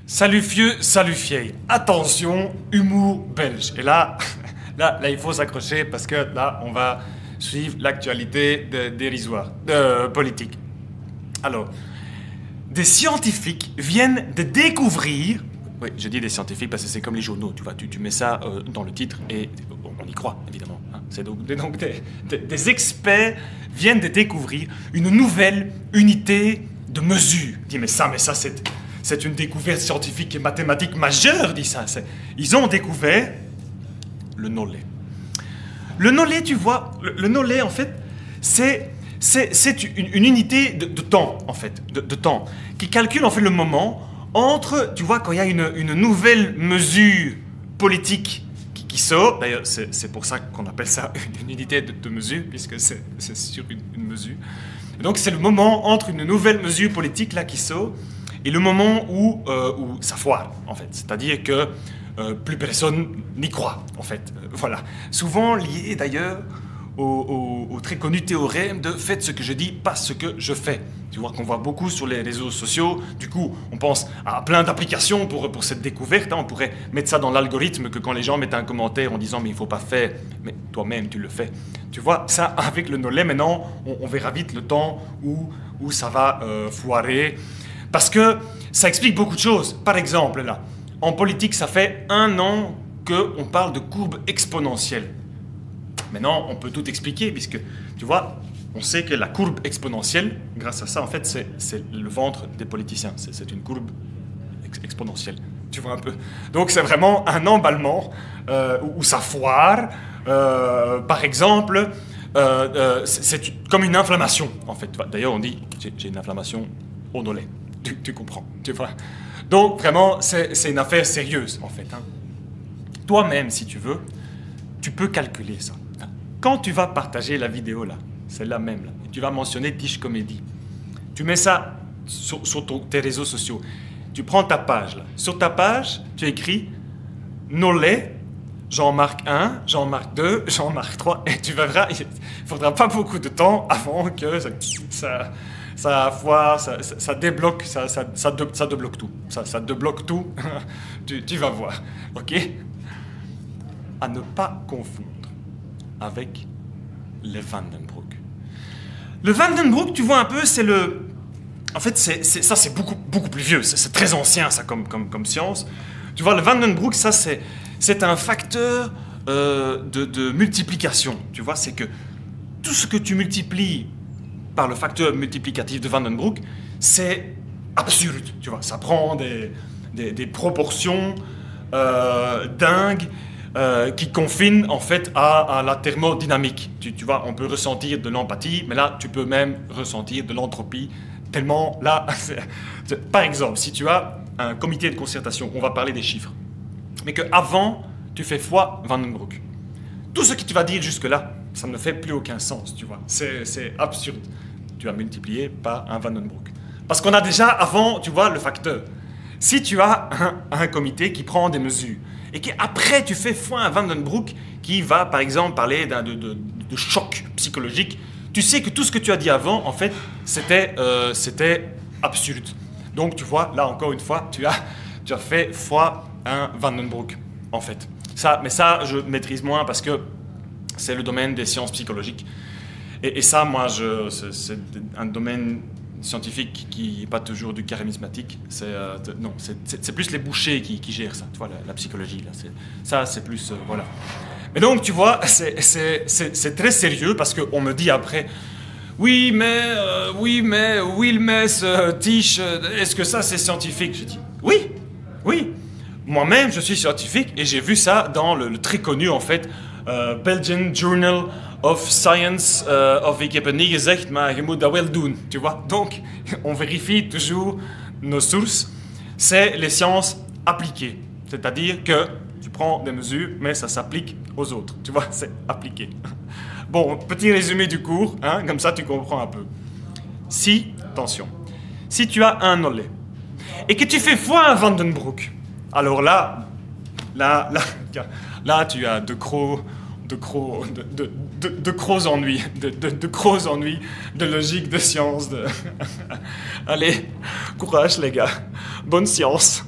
Salut vieux, salut vieille. Attention, humour belge. Et là, là, il faut s'accrocher parce que là, on va suivre l'actualité dérisoire, politique. Alors, des scientifiques viennent de découvrir... Oui, je dis des scientifiques parce que c'est comme les journaux, tu vois, tu mets ça dans le titre et on y croit, évidemment. Hein. C'est donc des experts viennent de découvrir une nouvelle unité de mesure. Dis, mais ça, c'est une découverte scientifique et mathématique majeure, dit ça. Ils ont découvert le nollet. Le nollet, tu vois, le nollet, en fait, c'est une unité de temps, en fait, de temps, qui calcule, en fait, le moment entre, tu vois, quand il y a une nouvelle mesure politique qui sort, d'ailleurs, c'est pour ça qu'on appelle ça une unité de mesure, puisque c'est sur une mesure. Et donc, c'est le moment entre une nouvelle mesure politique, là, qui sort, et le moment où ça foire, en fait. C'est-à-dire que plus personne n'y croit, en fait. Voilà. Souvent lié, d'ailleurs, au très connu théorème de « faites ce que je dis, pas ce que je fais ». Tu vois, qu'on voit beaucoup sur les réseaux sociaux. Du coup, on pense à plein d'applications pour cette découverte. Hein. On pourrait mettre ça dans l'algorithme, que quand les gens mettent un commentaire en disant « mais il ne faut pas faire », mais toi-même, tu le fais. Tu vois, ça, avec le nollet, maintenant, on verra vite le temps où ça va foirer. Parce que ça explique beaucoup de choses. Par exemple, là, en politique, ça fait 1 an qu'on parle de courbe exponentielle. Maintenant, on peut tout expliquer, puisque, tu vois, on sait que la courbe exponentielle, grâce à ça, en fait, c'est le ventre des politiciens. C'est une courbe exponentielle, tu vois un peu. Donc, c'est vraiment un emballement où ça foire. Par exemple, c'est comme une inflammation, en fait. D'ailleurs, on dit, j'ai une inflammation au nollet. Tu comprends, tu vois. Donc, vraiment, c'est une affaire sérieuse, en fait. Hein. Toi-même, si tu veux, tu peux calculer ça. Quand tu vas partager la vidéo, là, celle-là même, là, et tu vas mentionner Tiche Comédie, tu mets ça sur tes réseaux sociaux. Tu prends ta page, là. Sur ta page, tu écris « Nollet », Jean-Marc 1, Jean-Marc 2, Jean-Marc 3, et tu verras, il ne faudra pas beaucoup de temps avant que ça foire, ça débloque, ça débloque tout. Ça débloque tout, tu vas voir, ok? À ne pas confondre avec le Vandenbroek. Le Vandenbroek, tu vois un peu, c'est le... En fait, ça c'est beaucoup plus vieux, c'est très ancien ça comme science. Tu vois, le Vandenbroek, ça c'est un facteur de multiplication. Tu vois, c'est que tout ce que tu multiplies par le facteur multiplicatif de Vandenbroek, c'est absurde, tu vois. Ça prend des proportions dingues qui confinent en fait à la thermodynamique. Tu vois, on peut ressentir de l'empathie, mais là, tu peux même ressentir de l'entropie, tellement là... Par exemple, si tu as un comité de concertation, on va parler des chiffres, mais qu'avant, tu fais fois Vandenbroek. Tout ce que tu vas dire jusque-là, ça ne fait plus aucun sens, tu vois. C'est absurde. Tu as multiplié par un Vandenbroek. Parce qu'on a déjà avant, tu vois, le facteur. Si tu as un comité qui prend des mesures, et qu'après tu fais fois un Vandenbroek qui va, par exemple, parler de choc psychologique, tu sais que tout ce que tu as dit avant, en fait, c'était absurde. Donc, tu vois, là, encore une fois, tu as fait fois un Vandenbroek, en fait. Mais ça, je maîtrise moins parce que c'est le domaine des sciences psychologiques. Et ça, moi, c'est un domaine scientifique qui n'est pas toujours du charismatique. Non, c'est plus les bouchers qui gèrent ça, tu vois, la psychologie. Là, ça, c'est plus... voilà. Mais donc, tu vois, c'est très sérieux parce qu'on me dit après... Oui, mais Will Mess, Tiche, est-ce que ça, c'est scientifique? Je dis, oui. Moi-même, je suis scientifique et j'ai vu ça dans le très connu, en fait, Belgian Journal of Science of ik heb het niet gezegd, maar je moet dat wel doen, tu vois. Donc, on vérifie toujours nos sources. C'est les sciences appliquées. C'est-à-dire que tu prends des mesures, mais ça s'applique aux autres. Tu vois, c'est appliqué. Bon, petit résumé du cours, hein, comme ça tu comprends un peu. Attention, si tu as un nollet et que tu fais fois un Vandenbroek, alors là, tu as de gros ennuis, de gros ennuis de logique, de science. Allez, courage les gars, bonne science.